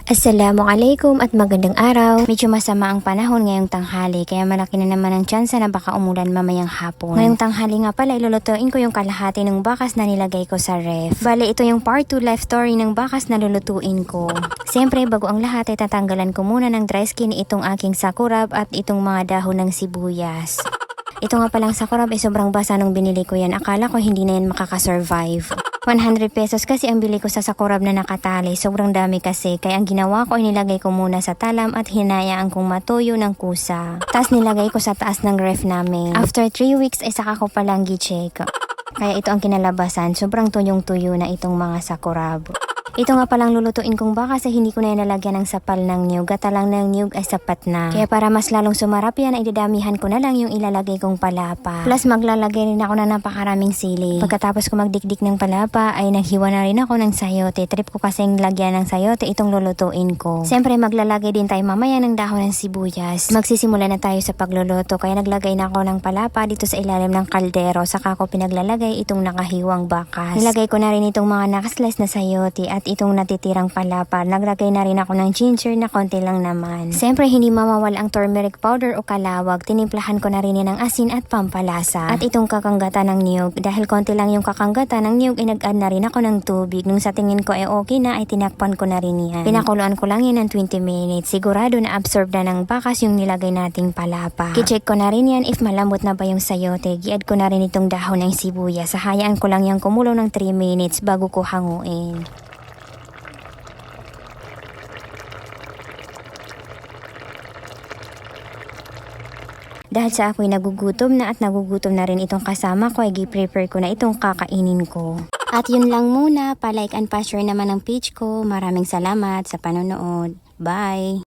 Assalamualaikum at magandang araw. Medyo masama ang panahon ngayong tanghali kaya malaki na naman ang tsansa na baka umulan mamayang hapon. Ngayong tanghali nga pala ilulutuin ko yung kalahati ng bakas na nilagay ko sa ref. Bale ito yung part 2 life story ng bakas na lulutuin ko. Siyempre bago ang lahat ay tatanggalan ko muna ng dry skin itong aking sakurab at itong mga dahon ng sibuyas. Ito nga palang sakurab ay sobrang basa nung binili ko yan. Akala ko hindi na yan makakasurvive. 100 pesos kasi ang bili ko sa sakurab na nakatali. Sobrang dami kasi. Kaya ang ginawa ko ay nilagay ko muna sa talam at hinayaan kong matuyo ng kusa. Tapos nilagay ko sa taas ng ref namin. After 3 weeks ay saka ko palang gi-check. Kaya ito ang kinalabasan. Sobrang tuyong-tuyo na itong mga sakurab. Ito nga palang lulutuin kong bakas ay hindi ko na nalagyan ng sapal ng niyog. Gata lang ng niyog ay sapat na. Kaya para mas lalong sumarap yan ay dadamihan ko na lang yung ilalagay kong palapa. Plus maglalagay rin ako na napakaraming sili. Pagkatapos ko magdikdik ng palapa ay naghiwa na rin ako ng sayote. Trip ko kasing lagyan ng sayote itong lulutuin ko. Siyempre maglalagay din tayo mamaya ng dahon ng sibuyas. Magsisimula na tayo sa pagluluto kaya naglagay na ako ng palapa dito sa ilalim ng kaldero. Saka ko pinaglalagay itong nakahiwang bakas. Nilagay ko na rin itong mga nakaslice na sayote at itong natitirang palapa. Naglagay na rin ako ng ginger na konti lang naman. Siyempre hindi mawawala ang turmeric powder o kalawag. Tinimplahan ko na rin yan ng asin at pampalasa. At itong kakanggata ng niyog. Dahil konti lang yung kakanggata ng niyog, inag-add na rin ako ng tubig. Nung sa tingin ko ay okay na, ay tinakpan ko na rin yan. Pinakuluan ko lang yan ng 20 minutes. Sigurado na absorb na ng bakas yung nilagay nating palapa. Kicheck ko na rin yan if malambot na ba yung sayote. Gi-add ko na rin itong dahon ng sibuyas. Hayaan ko lang yung kumulo ng 3 minutes bago ko hanguin. Dahil sa ako'y nagugutom na at nagugutom na rin itong kasama ko ay gi-prepare ko na itong kakainin ko. At yun lang muna, pa-like and pa-share naman ang page ko. Maraming salamat sa panonood. Bye!